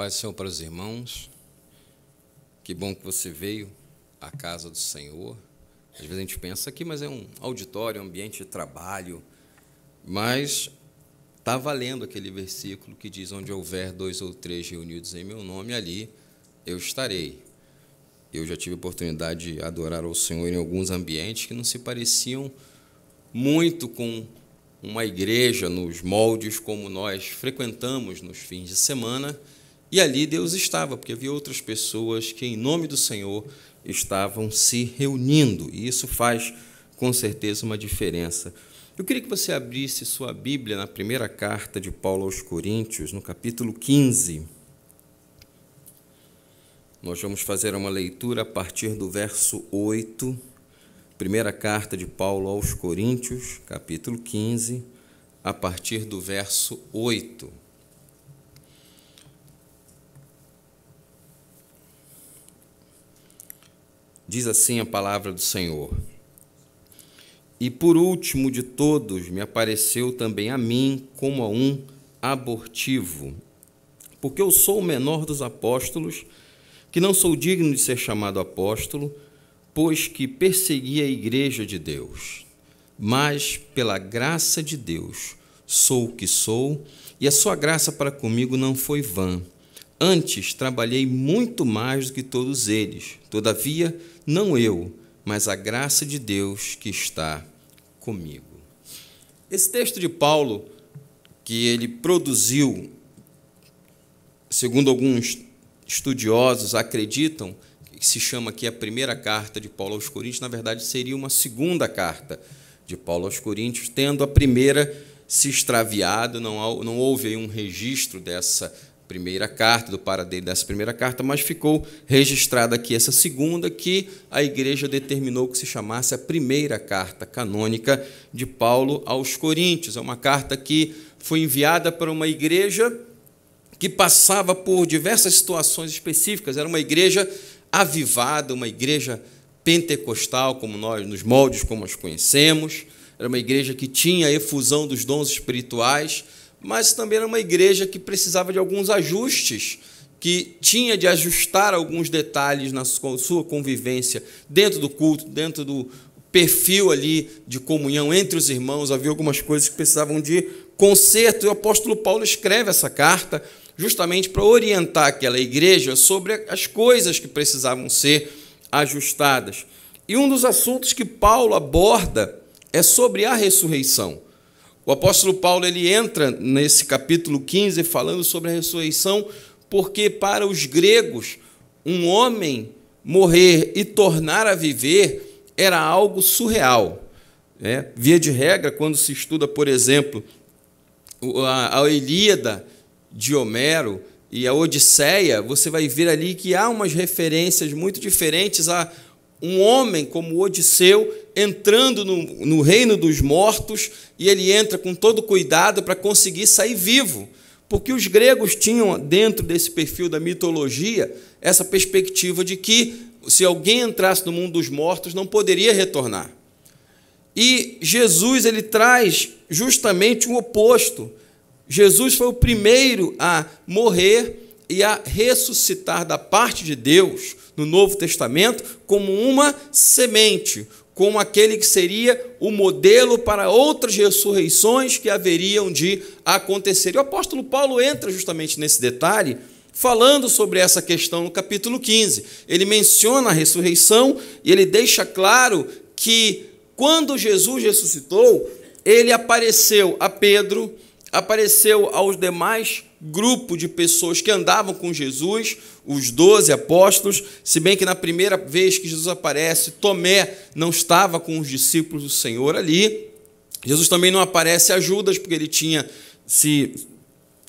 paz do Senhor para os irmãos. Que bom que você veio à casa do Senhor. Às vezes a gente pensa aqui, mas é um auditório, um ambiente de trabalho. Mas está valendo aquele versículo que diz: onde houver 2 ou 3 reunidos em meu nome, ali eu estarei. Eu já tive a oportunidade de adorar ao Senhor em alguns ambientes que não se pareciam muito com uma igreja nos moldes como nós frequentamos nos fins de semana, e ali Deus estava, porque havia outras pessoas que, em nome do Senhor, estavam se reunindo, e isso faz, com certeza, uma diferença. Eu queria que você abrisse sua Bíblia na primeira carta de Paulo aos Coríntios, no capítulo 15. Nós vamos fazer uma leitura a partir do verso 8, primeira carta de Paulo aos Coríntios, capítulo 15, a partir do verso 8. Diz assim a palavra do Senhor: e por último de todos me apareceu também a mim como a um abortivo, porque eu sou o menor dos apóstolos, que não sou digno de ser chamado apóstolo, pois que persegui a igreja de Deus. Mas, pela graça de Deus, sou o que sou, e a sua graça para comigo não foi vã. Antes, trabalhei muito mais do que todos eles. Todavia, não eu, mas a graça de Deus que está comigo. Esse texto de Paulo, que ele produziu, segundo alguns estudiosos acreditam, que se chama aqui a primeira carta de Paulo aos Coríntios, na verdade seria uma segunda carta de Paulo aos Coríntios, tendo a primeira se extraviado, não houve aí um registro dessa primeira carta, do paradeiro dessa primeira carta, mas ficou registrada aqui essa segunda, que a igreja determinou que se chamasse a primeira carta canônica de Paulo aos Coríntios. É uma carta que foi enviada para uma igreja que passava por diversas situações específicas. Era uma igreja avivada, uma igreja pentecostal, como nós, nos moldes como nós conhecemos. Era uma igreja que tinha a efusão dos dons espirituais, mas também era uma igreja que precisava de alguns ajustes, que tinha de ajustar alguns detalhes na sua convivência dentro do culto, dentro do perfil ali de comunhão entre os irmãos. Havia algumas coisas que precisavam de conserto, e o apóstolo Paulo escreve essa carta justamente para orientar aquela igreja sobre as coisas que precisavam ser ajustadas. E um dos assuntos que Paulo aborda é sobre a ressurreição. O apóstolo Paulo ele entra nesse capítulo 15 falando sobre a ressurreição, porque para os gregos um homem morrer e tornar a viver era algo surreal. Via de regra, quando se estuda, por exemplo, a Ilíada de Homero e a Odisseia, você vai ver ali que há umas referências muito diferentes a um homem como Odisseu entrando no reino dos mortos, e ele entra com todo cuidado para conseguir sair vivo, porque os gregos tinham, dentro desse perfil da mitologia, essa perspectiva de que, se alguém entrasse no mundo dos mortos, não poderia retornar. E Jesus ele traz justamente o oposto. Jesus foi o primeiro a morrer e a ressuscitar da parte de Deus no Novo Testamento como uma semente, como aquele que seria o modelo para outras ressurreições que haveriam de acontecer. E o apóstolo Paulo entra justamente nesse detalhe, falando sobre essa questão no capítulo 15. Ele menciona a ressurreição e ele deixa claro que, quando Jesus ressuscitou, ele apareceu a Pedro, apareceu aos demais grupos de pessoas que andavam com Jesus, os 12 apóstolos, se bem que na primeira vez que Jesus aparece, Tomé não estava com os discípulos do Senhor ali. Jesus também não aparece a Judas, porque ele tinha se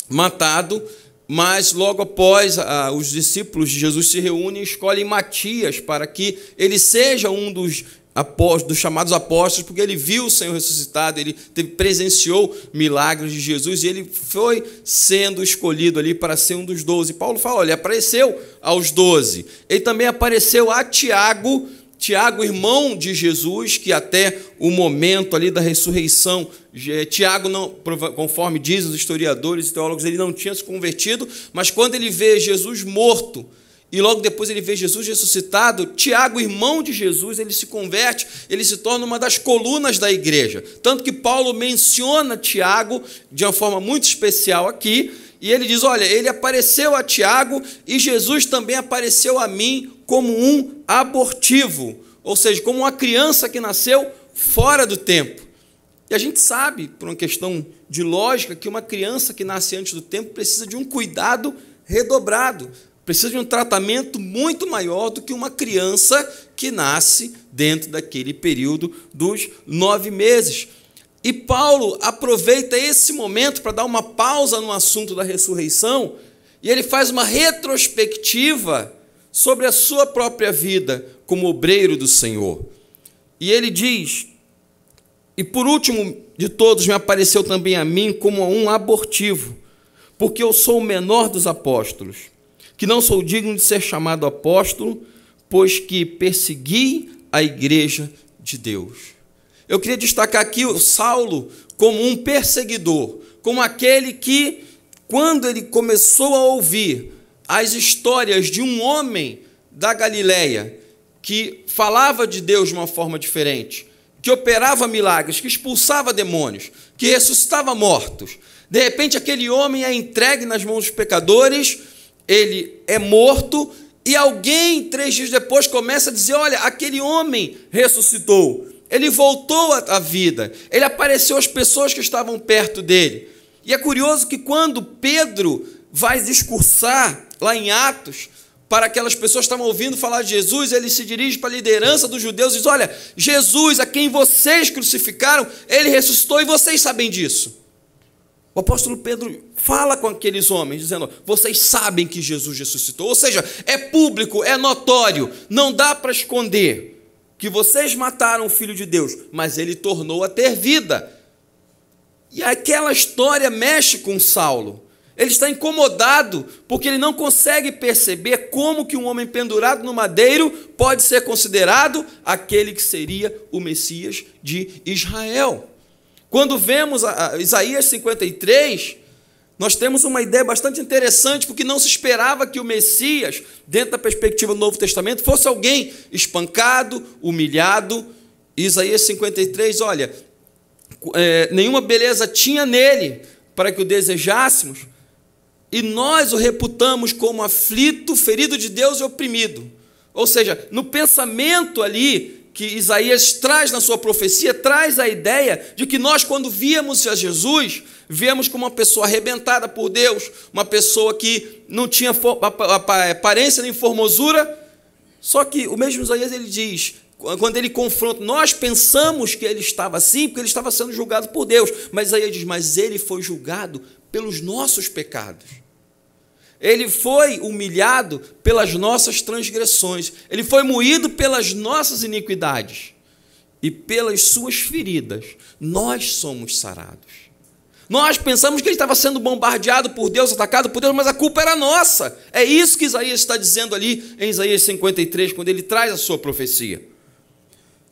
matado, mas logo após os discípulos de Jesus se reúnem e escolhem Matias para que ele seja um dos chamados apóstolos, porque ele viu o Senhor ressuscitado, ele presenciou milagres de Jesus, e ele foi sendo escolhido ali para ser um dos 12. Paulo fala, olha, apareceu aos 12. Ele também apareceu a Tiago Tiago, irmão de Jesus, que até o momento ali da ressurreição, Tiago, não, conforme dizem os historiadores e teólogos, ele não tinha se convertido, mas quando ele vê Jesus morto, e logo depois ele vê Jesus ressuscitado, Tiago, irmão de Jesus, ele se converte, ele se torna uma das colunas da igreja. Tanto que Paulo menciona Tiago de uma forma muito especial aqui, e ele diz, olha, ele apareceu a Tiago e Jesus também apareceu a mim como um abortivo, ou seja, como uma criança que nasceu fora do tempo. E a gente sabe, por uma questão de lógica, que uma criança que nasce antes do tempo precisa de um cuidado redobrado, precisa de um tratamento muito maior do que uma criança que nasce dentro daquele período dos 9 meses. E Paulo aproveita esse momento para dar uma pausa no assunto da ressurreição, e ele faz uma retrospectiva sobre a sua própria vida como obreiro do Senhor. E ele diz, e por último de todos me apareceu também a mim como a um abortivo, porque eu sou o menor dos apóstolos, que não sou digno de ser chamado apóstolo, pois que persegui a igreja de Deus. Eu queria destacar aqui o Saulo como um perseguidor, como aquele que, quando ele começou a ouvir as histórias de um homem da Galileia, que falava de Deus de uma forma diferente, que operava milagres, que expulsava demônios, que ressuscitava mortos, de repente aquele homem é entregue nas mãos dos pecadores, ele é morto, e alguém, 3 dias depois, começa a dizer, olha, aquele homem ressuscitou, ele voltou à vida, ele apareceu às pessoas que estavam perto dele. E é curioso que quando Pedro vai discursar lá em Atos, para aquelas pessoas que estavam ouvindo falar de Jesus, ele se dirige para a liderança dos judeus e diz, olha, Jesus, a quem vocês crucificaram, ele ressuscitou e vocês sabem disso. O apóstolo Pedro fala com aqueles homens, dizendo, vocês sabem que Jesus ressuscitou, ou seja, é público, é notório, não dá para esconder que vocês mataram o Filho de Deus, mas ele tornou a ter vida. E aquela história mexe com Saulo. Ele está incomodado, porque ele não consegue perceber como que um homem pendurado no madeiro pode ser considerado aquele que seria o Messias de Israel. Quando vemos Isaías 53, nós temos uma ideia bastante interessante, porque não se esperava que o Messias, dentro da perspectiva do Novo Testamento, fosse alguém espancado, humilhado. Isaías 53, olha, nenhuma beleza tinha nele para que o desejássemos, e nós o reputamos como aflito, ferido de Deus e oprimido. Ou seja, no pensamento ali que Isaías traz na sua profecia, traz a ideia de que nós, quando víamos a Jesus, víamos como uma pessoa arrebentada por Deus, uma pessoa que não tinha aparência nem formosura. Só que o mesmo Isaías, ele diz, quando ele confronta, nós pensamos que ele estava assim, porque ele estava sendo julgado por Deus, mas Isaías diz, mas ele foi julgado pelos nossos pecados. Ele foi humilhado pelas nossas transgressões, ele foi moído pelas nossas iniquidades, e pelas suas feridas nós somos sarados. Nós pensamos que ele estava sendo bombardeado por Deus, atacado por Deus, mas a culpa era nossa. É isso que Isaías está dizendo ali em Isaías 53, quando ele traz a sua profecia.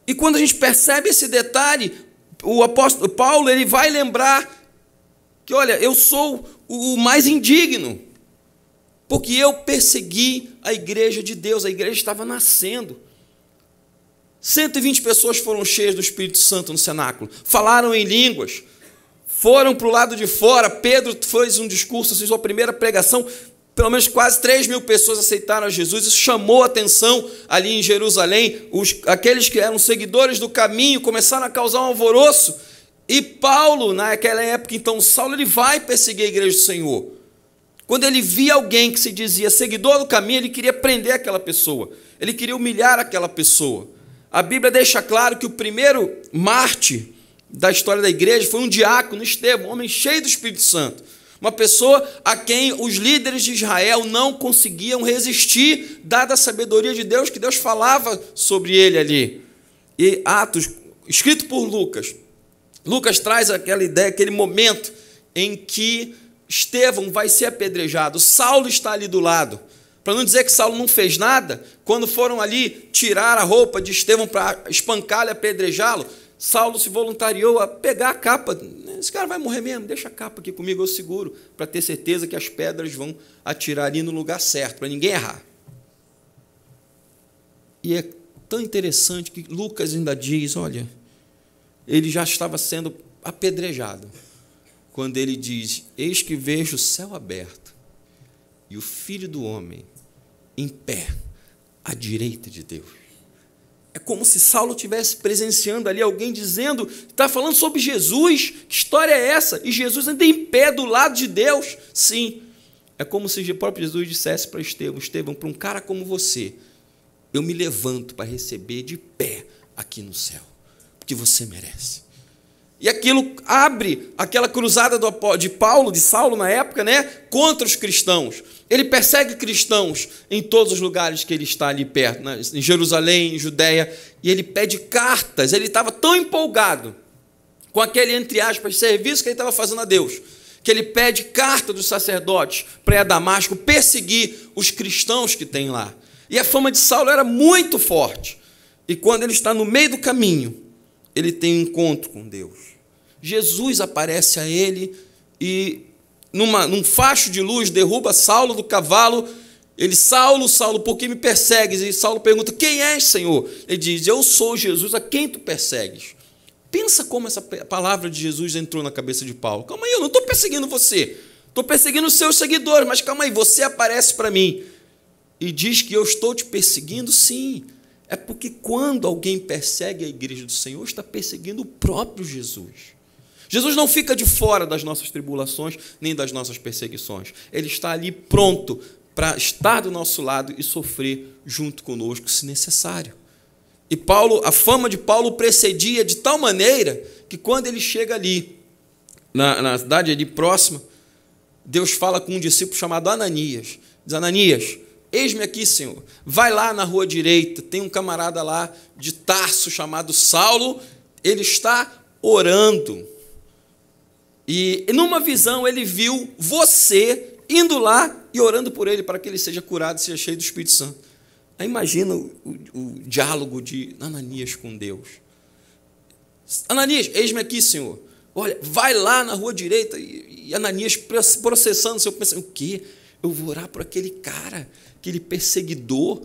E quando a gente percebe esse detalhe, o apóstolo Paulo, ele vai lembrar que, olha, eu sou o mais indigno, porque eu persegui a igreja de Deus, a igreja estava nascendo. 120 pessoas foram cheias do Espírito Santo no cenáculo, falaram em línguas, foram para o lado de fora. Pedro fez um discurso, fez sua primeira pregação, pelo menos quase 3.000 pessoas aceitaram a Jesus. Isso chamou a atenção ali em Jerusalém. Aqueles que eram seguidores do caminho começaram a causar um alvoroço. E Paulo, naquela época, então, Saulo, ele vai perseguir a igreja do Senhor. Quando ele via alguém que se dizia seguidor do caminho, ele queria prender aquela pessoa, ele queria humilhar aquela pessoa. A Bíblia deixa claro que o primeiro mártir da história da igreja foi um diácono, Estevão, um homem cheio do Espírito Santo, uma pessoa a quem os líderes de Israel não conseguiam resistir, dada a sabedoria de Deus, que Deus falava sobre ele ali. E Atos, escrito por Lucas, Lucas traz aquela ideia, aquele momento em que Estevão vai ser apedrejado, Saulo está ali do lado, Para não dizer que Saulo não fez nada, quando foram ali tirar a roupa de Estevão para espancá-lo e apedrejá-lo, Saulo se voluntariou a pegar a capa. Esse cara vai morrer mesmo, deixa a capa aqui comigo, eu seguro, para ter certeza que as pedras vão atirar ali no lugar certo, para ninguém errar. E é tão interessante que Lucas ainda diz, olha, ele já estava sendo apedrejado, quando ele diz, eis que vejo o céu aberto e o Filho do Homem em pé, à direita de Deus. É como se Saulo estivesse presenciando ali alguém dizendo, está falando sobre Jesus, que história é essa? E Jesus ainda em pé do lado de Deus. Sim, é como se o próprio Jesus dissesse para Estevão, Estevão, para um cara como você, eu me levanto para receber de pé aqui no céu, porque você merece. E aquilo abre aquela cruzada de Paulo, de Saulo na época, né, contra os cristãos. Ele persegue cristãos em todos os lugares que ele está ali perto, né, em Jerusalém, em Judeia, e ele pede cartas. Ele estava tão empolgado com aquele, entre aspas, serviço que ele estava fazendo a Deus, que ele pede carta dos sacerdotes para ir a Damasco perseguir os cristãos que tem lá. E a fama de Saulo era muito forte. E quando ele está no meio do caminho, ele tem um encontro com Deus. Jesus aparece a ele e, num facho de luz, derruba Saulo do cavalo. Ele, Saulo, Saulo, por que me persegues? E Saulo pergunta, quem és, Senhor? Ele diz, eu sou Jesus, a quem tu persegues? Pensa como essa palavra de Jesus entrou na cabeça de Paulo. Calma aí, eu não estou perseguindo você. Estou perseguindo os seus seguidores, mas calma aí, você aparece para mim e diz que eu estou te perseguindo? Sim. É porque quando alguém persegue a igreja do Senhor, está perseguindo o próprio Jesus. Jesus não fica de fora das nossas tribulações, nem das nossas perseguições. Ele está ali pronto para estar do nosso lado e sofrer junto conosco, se necessário. E Paulo, a fama de Paulo precedia de tal maneira que quando ele chega ali, na cidade ali próxima, Deus fala com um discípulo chamado Ananias. Diz, Ananias, eis-me aqui, Senhor. Vai lá na rua direita, tem um camarada lá de Tarso chamado Saulo, ele está orando. E numa visão ele viu você indo lá e orando por ele para que ele seja curado e seja cheio do Espírito Santo. Aí imagina o diálogo de Ananias com Deus. Ananias, eis-me aqui, Senhor. Olha, vai lá na rua direita. E Ananias processando seu pensamento. O quê? Eu vou orar por aquele cara, aquele perseguidor.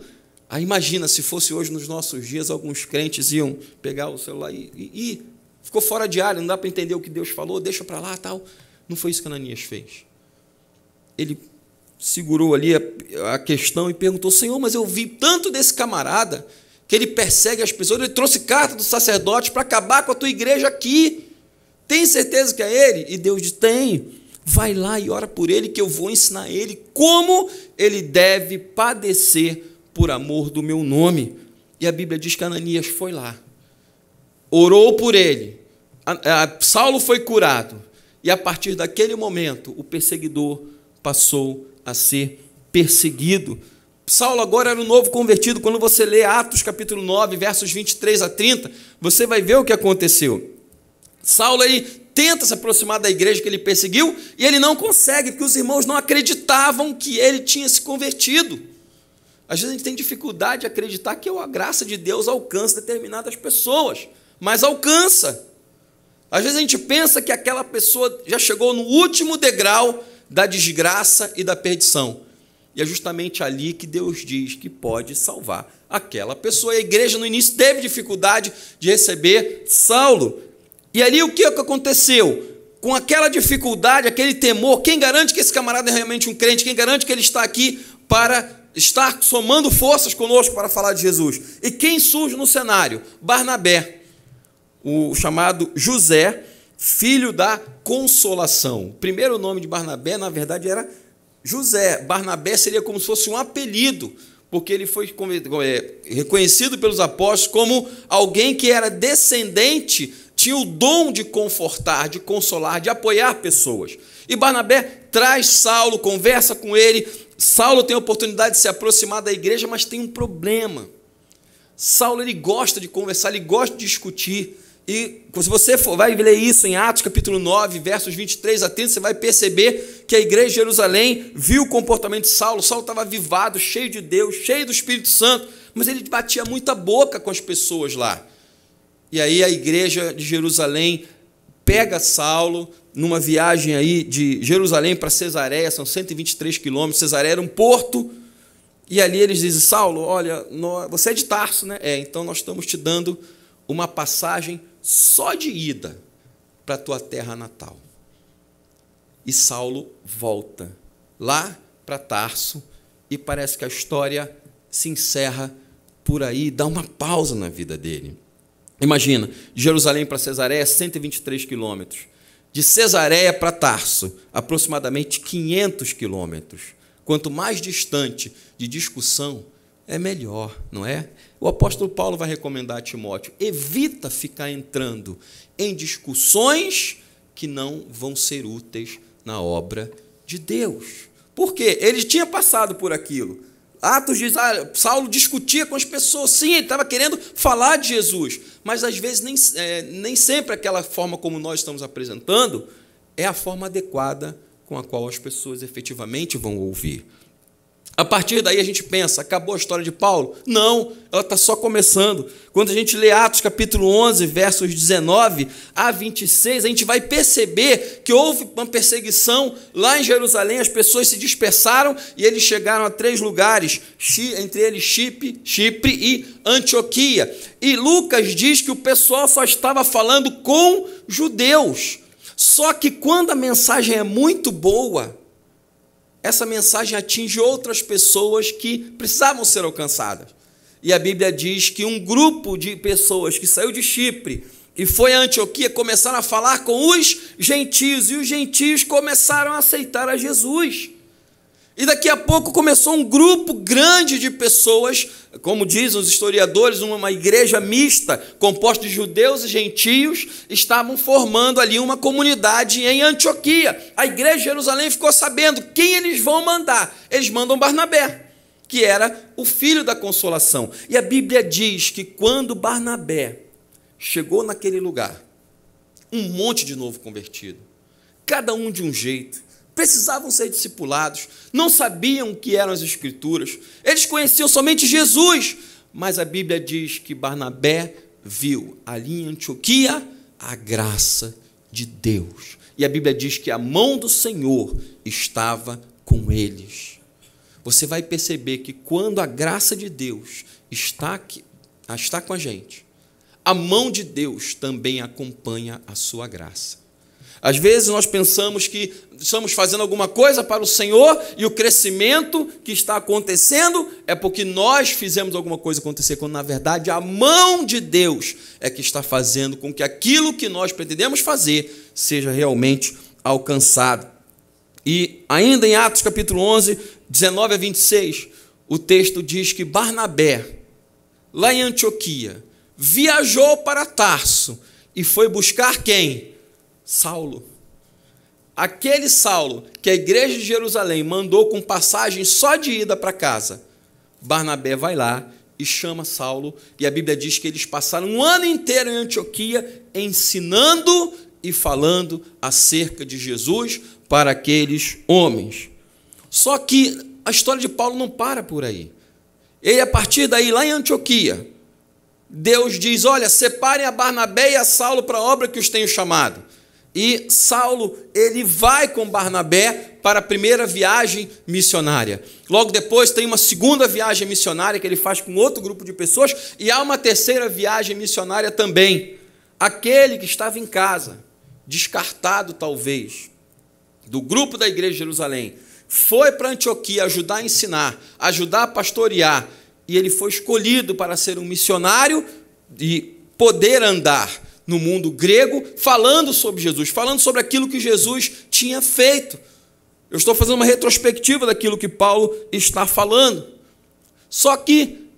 Aí imagina se fosse hoje nos nossos dias, alguns crentes iam pegar o celular e ficou fora de área, não dá para entender o que Deus falou, deixa para lá, tal. Não foi isso que Ananias fez. Ele segurou ali a questão e perguntou, Senhor, mas eu vi tanto desse camarada que ele persegue as pessoas, ele trouxe carta dos sacerdotes para acabar com a tua igreja aqui. Tem certeza que é ele? E Deus diz, tem. Vai lá e ora por ele, que eu vou ensinar ele como ele deve padecer por amor do meu nome. E a Bíblia diz que Ananias foi lá, orou por ele, Saulo foi curado, e a partir daquele momento o perseguidor passou a ser perseguido. Saulo agora era um novo convertido. Quando você lê Atos capítulo 9, versos 23 a 30, você vai ver o que aconteceu. Saulo ele tenta se aproximar da igreja que ele perseguiu, e ele não consegue, porque os irmãos não acreditavam que ele tinha se convertido. Às vezes a gente tem dificuldade de acreditar que a graça de Deus alcança determinadas pessoas, mas alcança. Às vezes a gente pensa que aquela pessoa já chegou no último degrau da desgraça e da perdição. E é justamente ali que Deus diz que pode salvar aquela pessoa. A igreja no início teve dificuldade de receber Saulo. E ali o que aconteceu? Com aquela dificuldade, aquele temor, quem garante que esse camarada é realmente um crente? Quem garante que ele está aqui para estar somando forças conosco para falar de Jesus? E quem surge no cenário? Barnabé, o chamado José, filho da consolação. O primeiro nome de Barnabé, na verdade, era José. Barnabé seria como se fosse um apelido, porque ele foi reconhecido pelos apóstolos como alguém que era descendente, tinha o dom de confortar, de consolar, de apoiar pessoas. E Barnabé traz Saulo, conversa com ele. Saulo tem a oportunidade de se aproximar da igreja, mas tem um problema. Saulo ele gosta de conversar, ele gosta de discutir. E se você vai ler isso em Atos capítulo 9, versos 23 a 30, você vai perceber que a igreja de Jerusalém viu o comportamento de Saulo. Saulo estava avivado, cheio de Deus, cheio do Espírito Santo, mas ele batia muita boca com as pessoas lá. E aí a igreja de Jerusalém pega Saulo numa viagem aí de Jerusalém para Cesareia, são 123 quilômetros, Cesareia era um porto, e ali eles dizem, Saulo, olha, você é de Tarso, né? Então nós estamos te dando uma passagem só de ida para a tua terra natal. E Saulo volta lá para Tarso, e parece que a história se encerra por aí, dá uma pausa na vida dele. Imagina, de Jerusalém para Cesareia, 123 quilômetros. De Cesareia para Tarso, aproximadamente 500 quilômetros. Quanto mais distante de discussão, é melhor, não é? O apóstolo Paulo vai recomendar a Timóteo, evita ficar entrando em discussões que não vão ser úteis na obra de Deus. Por quê? Ele tinha passado por aquilo. Atos diz, Saulo discutia com as pessoas, sim, ele estava querendo falar de Jesus, mas às vezes nem sempre aquela forma como nós estamos apresentando é a forma adequada com a qual as pessoas efetivamente vão ouvir. A partir daí a gente pensa, acabou a história de Paulo? Não, ela está só começando. Quando a gente lê Atos capítulo 11, versos 19 a 26, a gente vai perceber que houve uma perseguição lá em Jerusalém, as pessoas se dispersaram e eles chegaram a 3 lugares, entre eles Chipre e Antioquia. E Lucas diz que o pessoal só estava falando com judeus. Só que quando a mensagem é muito boa, essa mensagem atinge outras pessoas que precisavam ser alcançadas. E a Bíblia diz que um grupo de pessoas que saiu de Chipre e foi a Antioquia começaram a falar com os gentios, e os gentios começaram a aceitar a Jesus. E daqui a pouco começou um grupo grande de pessoas, como dizem os historiadores, uma igreja mista, composta de judeus e gentios, estavam formando ali uma comunidade em Antioquia. A igreja de Jerusalém ficou sabendo quem eles vão mandar. Eles mandam Barnabé, que era o filho da consolação. E a Bíblia diz que quando Barnabé chegou naquele lugar, um monte de novo convertido, cada um de um jeito, precisavam ser discipulados, não sabiam o que eram as Escrituras, eles conheciam somente Jesus, mas a Bíblia diz que Barnabé viu ali em Antioquia a graça de Deus, e a Bíblia diz que a mão do Senhor estava com eles. Você vai perceber que quando a graça de Deus está com a gente, a mão de Deus também acompanha a sua graça. Às vezes nós pensamos que estamos fazendo alguma coisa para o Senhor e o crescimento que está acontecendo é porque nós fizemos alguma coisa acontecer, quando na verdade a mão de Deus é que está fazendo com que aquilo que nós pretendemos fazer seja realmente alcançado. E ainda em Atos capítulo 11, 19 a 26, o texto diz que Barnabé, lá em Antioquia, viajou para Tarso e foi buscar quem? Saulo. Aquele Saulo que a igreja de Jerusalém mandou com passagem só de ida para casa. Barnabé vai lá e chama Saulo, e a Bíblia diz que eles passaram um ano inteiro em Antioquia ensinando e falando acerca de Jesus para aqueles homens. Só que a história de Paulo não para por aí. Ele, a partir daí, lá em Antioquia, Deus diz, olha, separem a Barnabé e a Saulo para a obra que os tenho chamado. E Saulo, ele vai com Barnabé para a primeira viagem missionária. Logo depois tem uma segunda viagem missionária que ele faz com outro grupo de pessoas, e há uma terceira viagem missionária também. Aquele que estava em casa, descartado talvez, do grupo da igreja de Jerusalém, foi para Antioquia ajudar a ensinar, ajudar a pastorear, e ele foi escolhido para ser um missionário e poder andar no mundo grego, falando sobre Jesus, falando sobre aquilo que Jesus tinha feito. Eu estou fazendo uma retrospectiva daquilo que Paulo está falando. Só que,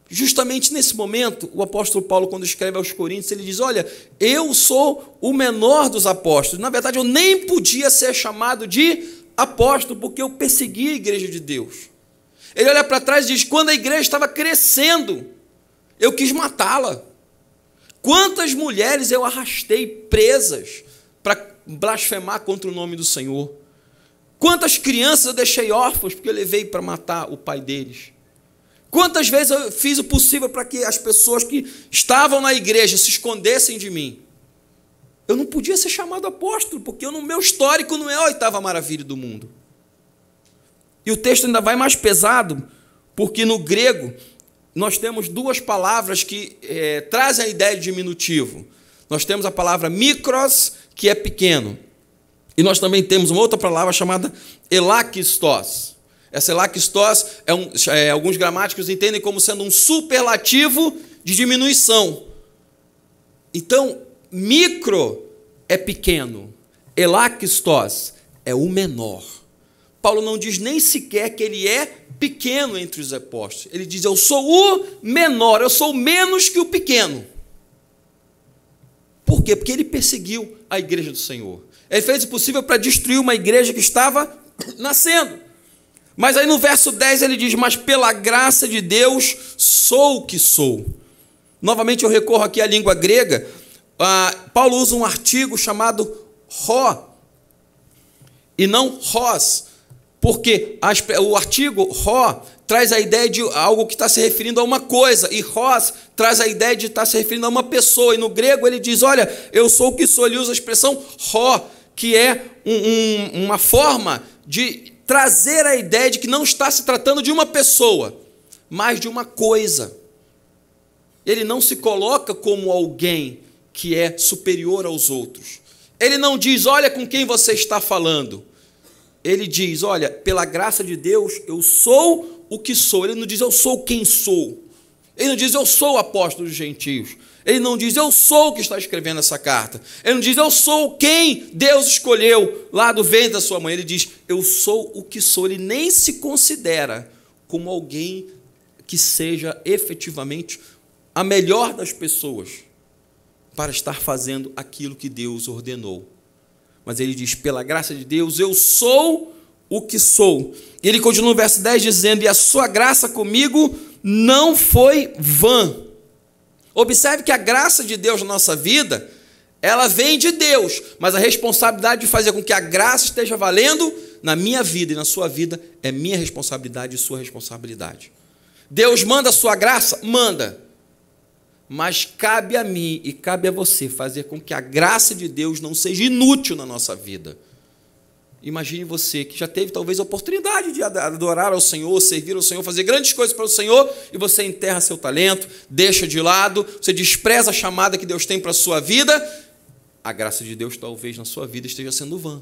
justamente nesse momento, o apóstolo Paulo, quando escreve aos Coríntios, ele diz, olha, eu sou o menor dos apóstolos. Na verdade, eu nem podia ser chamado de apóstolo, porque eu persegui a igreja de Deus. Ele olha para trás e diz, quando a igreja estava crescendo, eu quis matá-la. Quantas mulheres eu arrastei presas para blasfemar contra o nome do Senhor? Quantas crianças eu deixei órfãos porque eu levei para matar o pai deles? Quantas vezes eu fiz o possível para que as pessoas que estavam na igreja se escondessem de mim? Eu não podia ser chamado apóstolo, porque no meu histórico não é a oitava maravilha do mundo. E o texto ainda vai mais pesado, porque no grego nós temos duas palavras que trazem a ideia de diminutivo. Nós temos a palavra mikros, que é pequeno. E nós também temos uma outra palavra chamada elakistos. Essa elakistos, alguns gramáticos entendem como sendo um superlativo de diminuição. Então, micro é pequeno, elakistos é o menor. Paulo não diz nem sequer que ele é pequeno entre os apóstolos. Ele diz, eu sou o menor, eu sou menos que o pequeno. Por quê? Porque ele perseguiu a igreja do Senhor. Ele fez o possível para destruir uma igreja que estava nascendo. Mas aí no verso 10 ele diz, mas pela graça de Deus sou o que sou. Novamente eu recorro aqui à língua grega. Paulo usa um artigo chamado ró, e não rós, porque o artigo ró traz a ideia de algo que está se referindo a uma coisa, e rós traz a ideia de estar se referindo a uma pessoa, e no grego ele diz, olha, eu sou o que sou, ele usa a expressão ró, que é uma forma de trazer a ideia de que não está se tratando de uma pessoa, mas de uma coisa. Ele não se coloca como alguém que é superior aos outros. Ele não diz, olha com quem você está falando. Ele diz, olha, pela graça de Deus, eu sou o que sou. Ele não diz, eu sou quem sou. Ele não diz, eu sou o apóstolo dos gentios. Ele não diz, eu sou o que está escrevendo essa carta. Ele não diz, eu sou quem Deus escolheu lá do ventre da sua mãe. Ele diz, eu sou o que sou. Ele nem se considera como alguém que seja efetivamente a melhor das pessoas para estar fazendo aquilo que Deus ordenou. Mas ele diz, pela graça de Deus, eu sou o que sou. E ele continua no verso 10 dizendo, e a sua graça comigo não foi vã. Observe que a graça de Deus na nossa vida, ela vem de Deus, mas a responsabilidade de fazer com que a graça esteja valendo na minha vida e na sua vida é minha responsabilidade e sua responsabilidade. Deus manda a sua graça? Manda. Mas cabe a mim e cabe a você fazer com que a graça de Deus não seja inútil na nossa vida. Imagine você que já teve talvez a oportunidade de adorar ao Senhor, servir ao Senhor, fazer grandes coisas para o Senhor, e você enterra seu talento, deixa de lado, você despreza a chamada que Deus tem para a sua vida. A graça de Deus talvez na sua vida esteja sendo vã,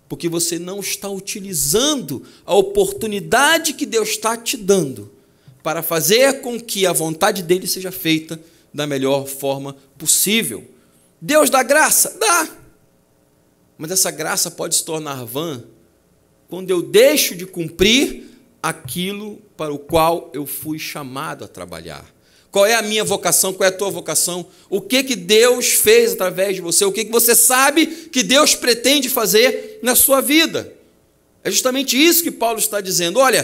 porque você não está utilizando a oportunidade que Deus está te dando para fazer com que a vontade dele seja feita da melhor forma possível. Deus dá graça? Dá. Mas essa graça pode se tornar vã quando eu deixo de cumprir aquilo para o qual eu fui chamado a trabalhar. Qual é a minha vocação? Qual é a tua vocação? O que Deus fez através de você? O que você sabe que Deus pretende fazer na sua vida? É justamente isso que Paulo está dizendo. Olha,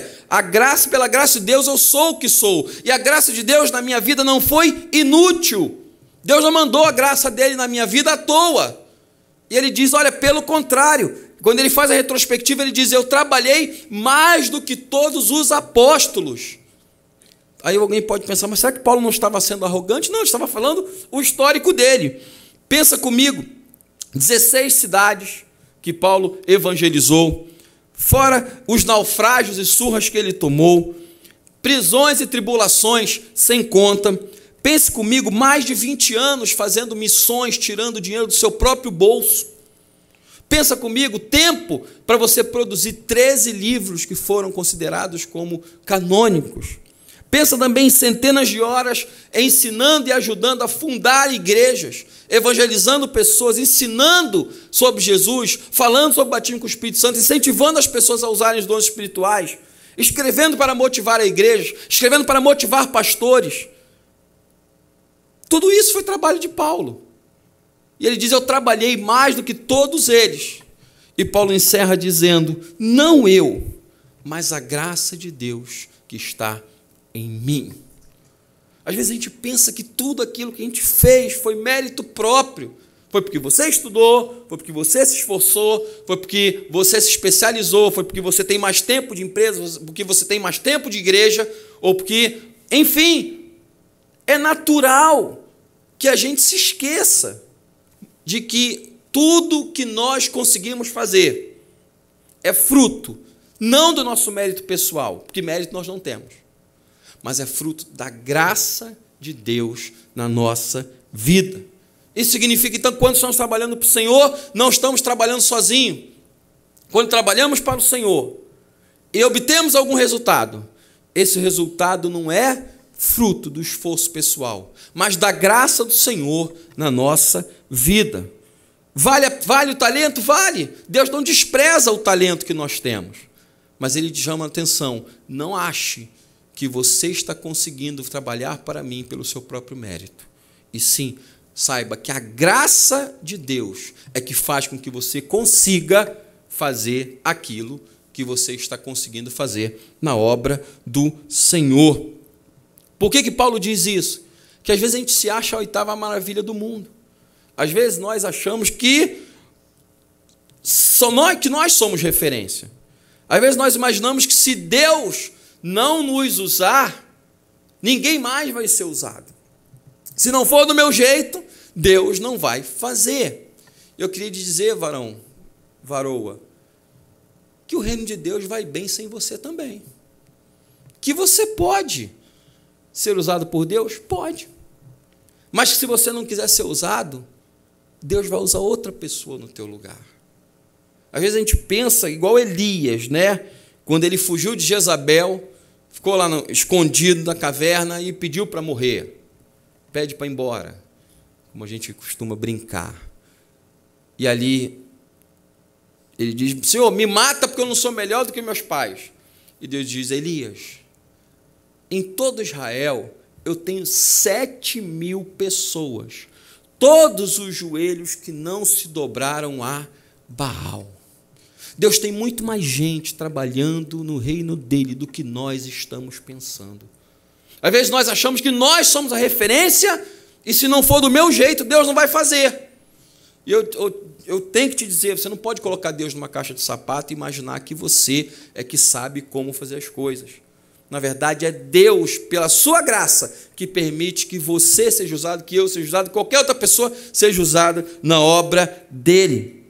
pela graça de Deus eu sou o que sou. E a graça de Deus na minha vida não foi inútil. Deus não mandou a graça dele na minha vida à toa. E ele diz, olha, pelo contrário. Quando ele faz a retrospectiva, ele diz, eu trabalhei mais do que todos os apóstolos. Aí alguém pode pensar, mas será que Paulo não estava sendo arrogante? Não, ele estava falando o histórico dele. Pensa comigo, 16 cidades que Paulo evangelizou, fora os naufrágios e surras que ele tomou, prisões e tribulações sem conta. Pense comigo, mais de 20 anos fazendo missões, tirando dinheiro do seu próprio bolso. Pensa comigo, tempo para você produzir 13 livros que foram considerados como canônicos. Pensa também em centenas de horas ensinando e ajudando a fundar igrejas, evangelizando pessoas, ensinando sobre Jesus, falando sobre o batismo com o Espírito Santo, incentivando as pessoas a usarem os dons espirituais, escrevendo para motivar a igreja, escrevendo para motivar pastores. Tudo isso foi trabalho de Paulo. E ele diz, eu trabalhei mais do que todos eles. E Paulo encerra dizendo, não eu, mas a graça de Deus que está em mim. Às vezes a gente pensa que tudo aquilo que a gente fez foi mérito próprio. Foi porque você estudou, foi porque você se esforçou, foi porque você se especializou, foi porque você tem mais tempo de empresa, porque você tem mais tempo de igreja, ou porque, enfim, é natural que a gente se esqueça de que tudo que nós conseguimos fazer é fruto, não do nosso mérito pessoal, porque mérito nós não temos, mas é fruto da graça de Deus na nossa vida. Isso significa, então, que quando estamos trabalhando para o Senhor, não estamos trabalhando sozinhos. Quando trabalhamos para o Senhor e obtemos algum resultado, esse resultado não é fruto do esforço pessoal, mas da graça do Senhor na nossa vida. Vale o talento? Vale. Deus não despreza o talento que nós temos, mas Ele te chama a atenção. Não ache que você está conseguindo trabalhar para mim pelo seu próprio mérito. E sim, saiba que a graça de Deus é que faz com que você consiga fazer aquilo que você está conseguindo fazer na obra do Senhor. Por que Paulo diz isso? Que às vezes a gente se acha a oitava maravilha do mundo. Às vezes nós achamos que nós somos referência. Às vezes nós imaginamos que se Deus não nos usar, ninguém mais vai ser usado. Se não for do meu jeito, Deus não vai fazer. Eu queria te dizer, varoa, que o reino de Deus vai bem sem você também. Que você pode ser usado por Deus? Pode. Mas que se você não quiser ser usado, Deus vai usar outra pessoa no teu lugar. Às vezes a gente pensa igual Elias, né? Quando ele fugiu de Jezabel, ficou lá escondido na caverna e pediu para morrer. Pede para ir embora, como a gente costuma brincar. E ali ele diz: Senhor, me mata porque eu não sou melhor do que meus pais. E Deus diz: Elias, em todo Israel eu tenho 7.000 pessoas, todos os joelhos que não se dobraram a Baal. Deus tem muito mais gente trabalhando no reino dele do que nós estamos pensando. Às vezes nós achamos que nós somos a referência e se não for do meu jeito, Deus não vai fazer. E eu tenho que te dizer, você não pode colocar Deus numa caixa de sapato e imaginar que você é que sabe como fazer as coisas. Na verdade, é Deus, pela sua graça, que permite que você seja usado, que eu seja usado, que qualquer outra pessoa seja usada na obra dele.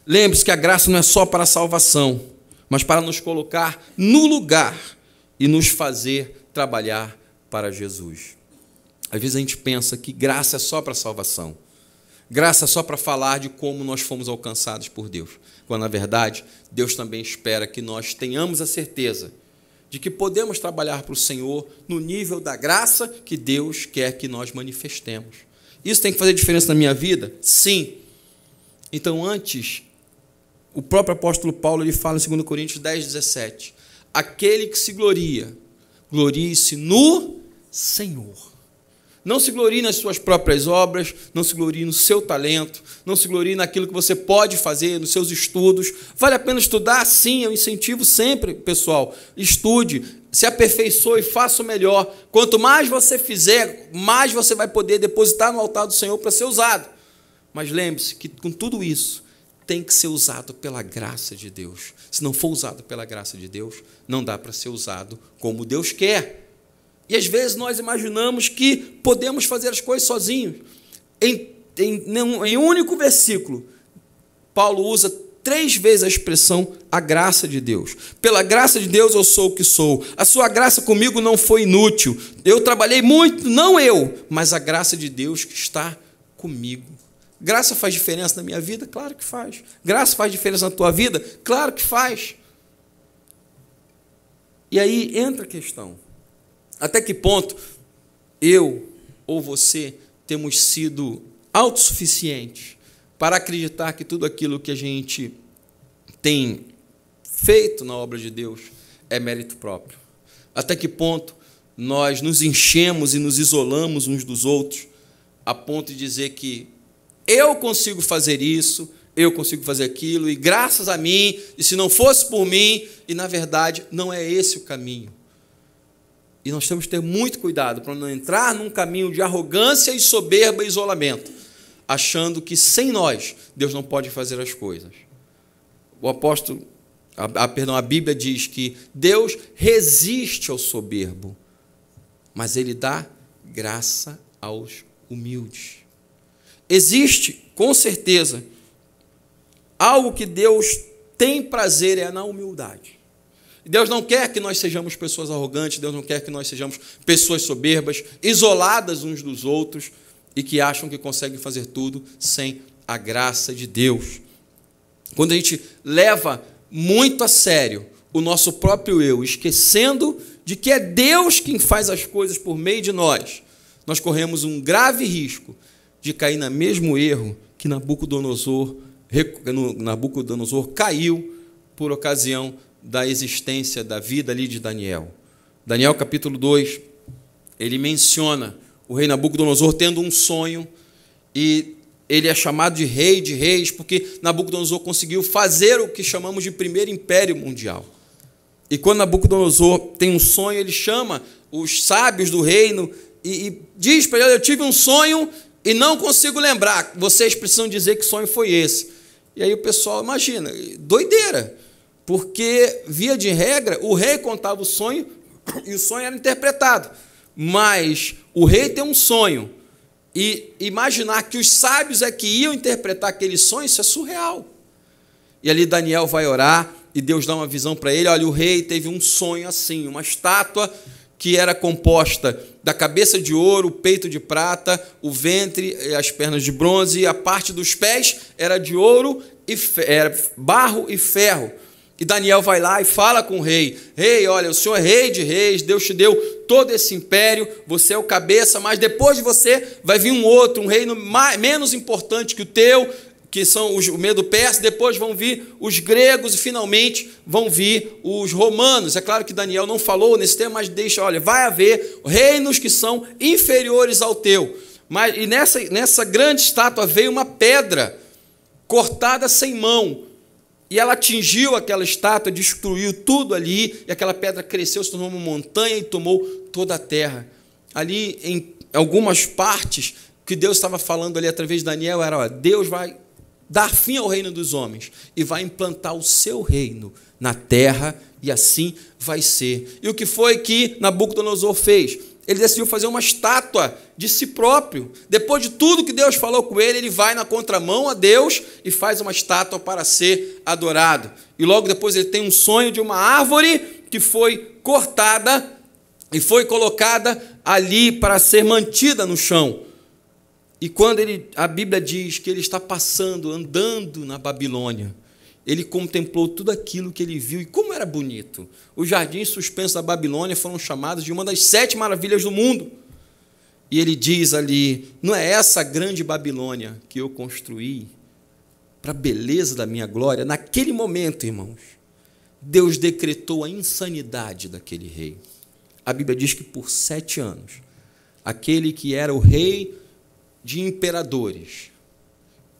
Lembre-se que a graça não é só para a salvação, mas para nos colocar no lugar e nos fazer trabalhar para Jesus. Às vezes a gente pensa que graça é só para a salvação. Graça é só para falar de como nós fomos alcançados por Deus. Quando, na verdade, Deus também espera que nós tenhamos a certeza de que podemos trabalhar para o Senhor no nível da graça que Deus quer que nós manifestemos. Isso tem que fazer diferença na minha vida? Sim. Então, antes, o próprio apóstolo Paulo ele fala em 2 Coríntios 10, 17. Aquele que se gloria, glorie-se no Senhor. Não se glorie nas suas próprias obras, não se glorie no seu talento, não se glorie naquilo que você pode fazer, nos seus estudos. Vale a pena estudar? Sim, eu incentivo sempre, pessoal. Estude, se aperfeiçoe, faça o melhor. Quanto mais você fizer, mais você vai poder depositar no altar do Senhor para ser usado. Mas lembre-se que com tudo isso, tem que ser usado pela graça de Deus. Se não for usado pela graça de Deus, não dá para ser usado como Deus quer. E às vezes nós imaginamos que podemos fazer as coisas sozinhos. Em um único versículo, Paulo usa 3 vezes a expressão a graça de Deus. Pela graça de Deus eu sou o que sou. A sua graça comigo não foi inútil. Eu trabalhei muito, não eu, mas a graça de Deus que está comigo. Graça faz diferença na minha vida? Claro que faz. Graça faz diferença na tua vida? Claro que faz. E aí entra a questão. Até que ponto eu ou você temos sido autossuficientes para acreditar que tudo aquilo que a gente tem feito na obra de Deus é mérito próprio? Até que ponto nós nos enchemos e nos isolamos uns dos outros a ponto de dizer que eu consigo fazer isso, eu consigo fazer aquilo, e graças a mim, e se não fosse por mim, e na verdade não é esse o caminho. E nós temos que ter muito cuidado para não entrar num caminho de arrogância e soberba e isolamento, achando que sem nós Deus não pode fazer as coisas. A Bíblia diz que Deus resiste ao soberbo, mas Ele dá graça aos humildes. Existe, com certeza, algo que Deus tem prazer é na humildade. Deus não quer que nós sejamos pessoas arrogantes, Deus não quer que nós sejamos pessoas soberbas, isoladas uns dos outros e que acham que conseguem fazer tudo sem a graça de Deus. Quando a gente leva muito a sério o nosso próprio eu, esquecendo de que é Deus quem faz as coisas por meio de nós, nós corremos um grave risco de cair no mesmo erro que Nabucodonosor caiu por ocasião da existência da vida ali de Daniel. Daniel capítulo 2, ele menciona o rei Nabucodonosor tendo um sonho, e ele é chamado de rei de reis, porque Nabucodonosor conseguiu fazer o que chamamos de primeiro império mundial. E quando Nabucodonosor tem um sonho, ele chama os sábios do reino e diz para ele: eu tive um sonho e não consigo lembrar, vocês precisam dizer que sonho foi esse. E aí o pessoal imagina, doideira, porque, via de regra, o rei contava o sonho e o sonho era interpretado. Mas o rei tem um sonho e imaginar que os sábios é que iam interpretar aquele sonho, isso é surreal. E ali Daniel vai orar e Deus dá uma visão para ele. Olha, o rei teve um sonho assim, uma estátua que era composta da cabeça de ouro, o peito de prata, o ventre, as pernas de bronze, e a parte dos pés era de ouro, era barro e ferro. E Daniel vai lá e fala com o rei: rei, olha, o senhor é rei de reis, Deus te deu todo esse império, você é o cabeça, mas depois de você vai vir um outro, um reino menos importante que o teu, que são o Medo-Persa, depois vão vir os gregos e finalmente vão vir os romanos. É claro que Daniel não falou nesse tema, mas deixa, olha, vai haver reinos que são inferiores ao teu. E nessa grande estátua veio uma pedra cortada sem mão, e ela atingiu aquela estátua, destruiu tudo ali, e aquela pedra cresceu, se tornou uma montanha e tomou toda a terra. Ali, em algumas partes, que Deus estava falando ali através de Daniel era: ó, Deus vai dar fim ao reino dos homens e vai implantar o seu reino na terra, e assim vai ser. E o que foi que Nabucodonosor fez? Ele decidiu fazer uma estátua de si próprio. Depois de tudo que Deus falou com ele, ele vai na contramão a Deus e faz uma estátua para ser adorado. E logo depois ele tem um sonho de uma árvore que foi cortada e foi colocada ali para ser mantida no chão. E quando a Bíblia diz que ele está passando, andando na Babilônia, ele contemplou tudo aquilo que ele viu, e como era bonito. Os jardins suspensos da Babilônia foram chamados de uma das 7 maravilhas do mundo. E ele diz ali: não é essa grande Babilônia que eu construí para a beleza da minha glória? Naquele momento, irmãos, Deus decretou a insanidade daquele rei. A Bíblia diz que por 7 anos, aquele que era o rei de imperadores,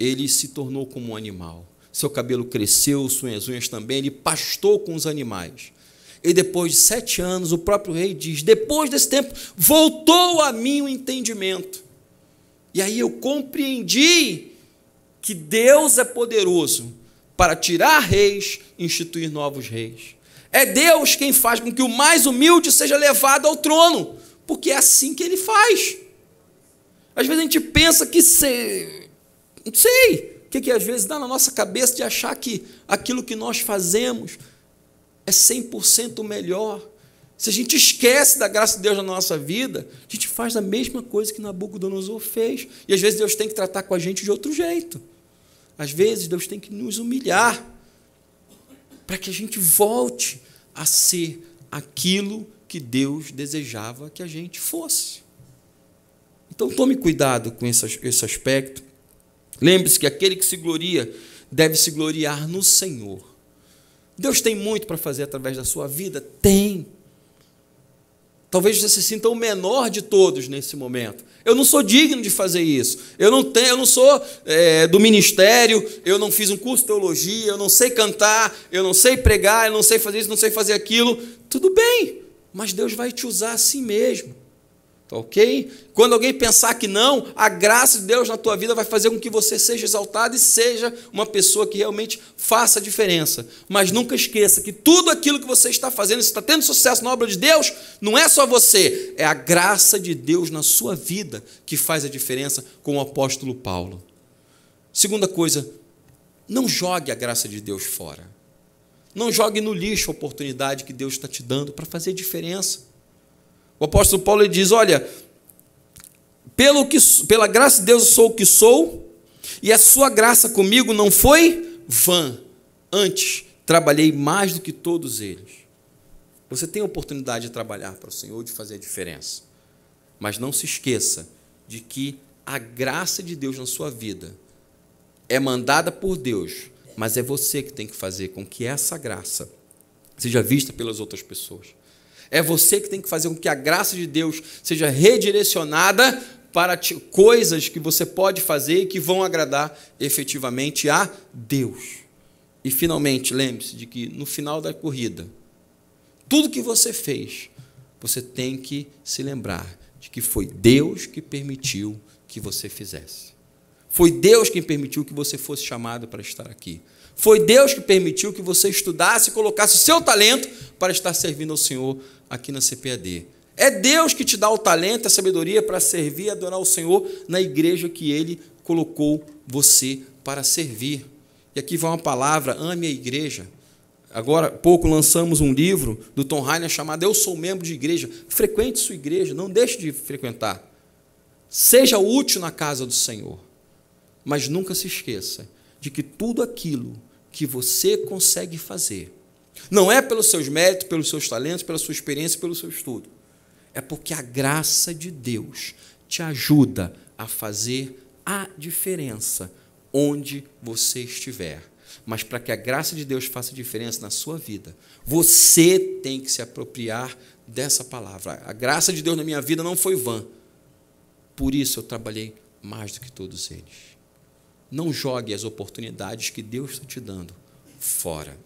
ele se tornou como um animal. Seu cabelo cresceu, suas unhas também, ele pastou com os animais. E depois de 7 anos, o próprio rei diz: depois desse tempo, voltou a mim o entendimento. E aí eu compreendi que Deus é poderoso para tirar reis e instituir novos reis. É Deus quem faz com que o mais humilde seja levado ao trono, porque é assim que ele faz. Às vezes a gente pensa que não sei o que às vezes dá na nossa cabeça de achar que aquilo que nós fazemos é 100% melhor. Se a gente esquece da graça de Deus na nossa vida, a gente faz a mesma coisa que Nabucodonosor fez. E às vezes Deus tem que tratar com a gente de outro jeito. Às vezes Deus tem que nos humilhar para que a gente volte a ser aquilo que Deus desejava que a gente fosse. Então tome cuidado com esse aspecto. Lembre-se que aquele que se gloria deve se gloriar no Senhor. Deus tem muito para fazer através da sua vida? Tem. Talvez você se sinta o menor de todos nesse momento. Eu não sou digno de fazer isso. Eu não sou do ministério, eu não fiz um curso de teologia, eu não sei cantar, eu não sei pregar, eu não sei fazer isso, não sei fazer aquilo. Tudo bem, mas Deus vai te usar assim mesmo. Tá ok? Quando alguém pensar que não, a graça de Deus na tua vida vai fazer com que você seja exaltado e seja uma pessoa que realmente faça a diferença. Mas nunca esqueça que tudo aquilo que você está fazendo, se está tendo sucesso na obra de Deus, não é só você, é a graça de Deus na sua vida que faz a diferença, com o apóstolo Paulo. Segunda coisa, não jogue a graça de Deus fora. Não jogue no lixo a oportunidade que Deus está te dando para fazer diferença. O apóstolo Paulo ele diz, olha, pela graça de Deus eu sou o que sou, e a sua graça comigo não foi vã. Antes, trabalhei mais do que todos eles. Você tem a oportunidade de trabalhar para o Senhor, de fazer a diferença. Mas não se esqueça de que a graça de Deus na sua vida é mandada por Deus, mas é você que tem que fazer com que essa graça seja vista pelas outras pessoas. É você que tem que fazer com que a graça de Deus seja redirecionada para coisas que você pode fazer e que vão agradar efetivamente a Deus. E, finalmente, lembre-se de que, no final da corrida, tudo que você fez, você tem que se lembrar de que foi Deus que permitiu que você fizesse. Foi Deus quem permitiu que você fosse chamado para estar aqui. Foi Deus que permitiu que você estudasse e colocasse o seu talento para estar servindo ao Senhor aqui na CPAD. É Deus que te dá o talento, a sabedoria para servir e adorar o Senhor na igreja que Ele colocou você para servir. E aqui vai uma palavra, ame a igreja. Agora, há pouco lançamos um livro do Tom Rainer chamado Eu Sou Membro de Igreja. Frequente sua igreja, não deixe de frequentar. Seja útil na casa do Senhor. Mas nunca se esqueça de que tudo aquilo que você consegue fazer, não é pelos seus méritos, pelos seus talentos, pela sua experiência, pelo seu estudo. É porque a graça de Deus te ajuda a fazer a diferença onde você estiver. Mas para que a graça de Deus faça diferença na sua vida, você tem que se apropriar dessa palavra. A graça de Deus na minha vida não foi vã. Por isso eu trabalhei mais do que todos eles. Não jogue as oportunidades que Deus está te dando fora.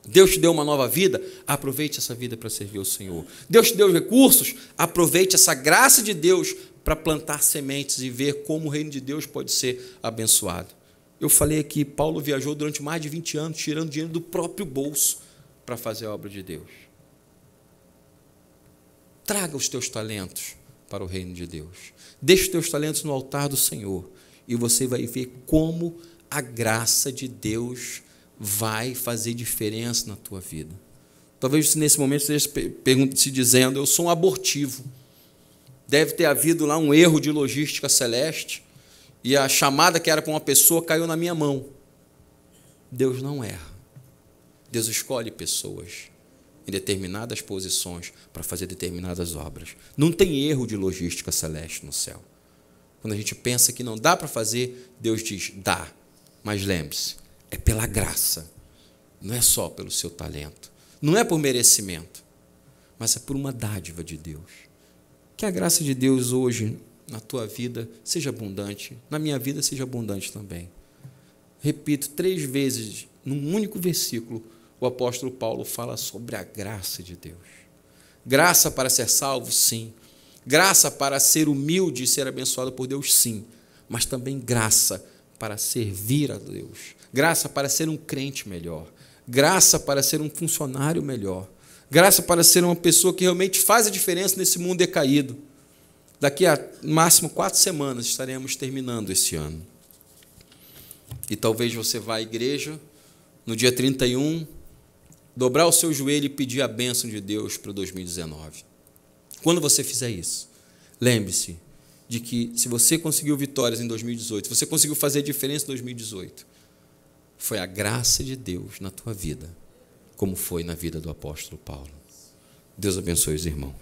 Deus te deu uma nova vida, aproveite essa vida para servir ao Senhor. Deus te deu recursos, aproveite essa graça de Deus para plantar sementes e ver como o reino de Deus pode ser abençoado. Eu falei aqui, Paulo viajou durante mais de 20 anos, tirando dinheiro do próprio bolso para fazer a obra de Deus. Traga os teus talentos para o reino de Deus. Deixe os teus talentos no altar do Senhor. E você vai ver como a graça de Deus vai fazer diferença na tua vida. Talvez nesse momento você esteja se dizendo, eu sou um abortivo. Deve ter havido lá um erro de logística celeste e a chamada que era para uma pessoa caiu na minha mão. Deus não erra. Deus escolhe pessoas em determinadas posições para fazer determinadas obras. Não tem erro de logística celeste no céu. Quando a gente pensa que não dá para fazer, Deus diz, dá. Mas lembre-se, é pela graça. Não é só pelo seu talento. Não é por merecimento. Mas é por uma dádiva de Deus. Que a graça de Deus hoje, na tua vida, seja abundante. Na minha vida, seja abundante também. Repito, 3 vezes, num único versículo, o apóstolo Paulo fala sobre a graça de Deus. Graça para ser salvo, sim. Graça para ser humilde e ser abençoado por Deus, sim. Mas também graça para servir a Deus. Graça para ser um crente melhor. Graça para ser um funcionário melhor. Graça para ser uma pessoa que realmente faz a diferença nesse mundo decaído. Daqui a, no máximo, 4 semanas estaremos terminando esse ano. E talvez você vá à igreja no dia 31, dobrar o seu joelho e pedir a bênção de Deus para 2019. Quando você fizer isso, lembre-se de que se você conseguiu vitórias em 2018, se você conseguiu fazer diferença em 2018, foi a graça de Deus na tua vida, como foi na vida do apóstolo Paulo. Deus abençoe os irmãos.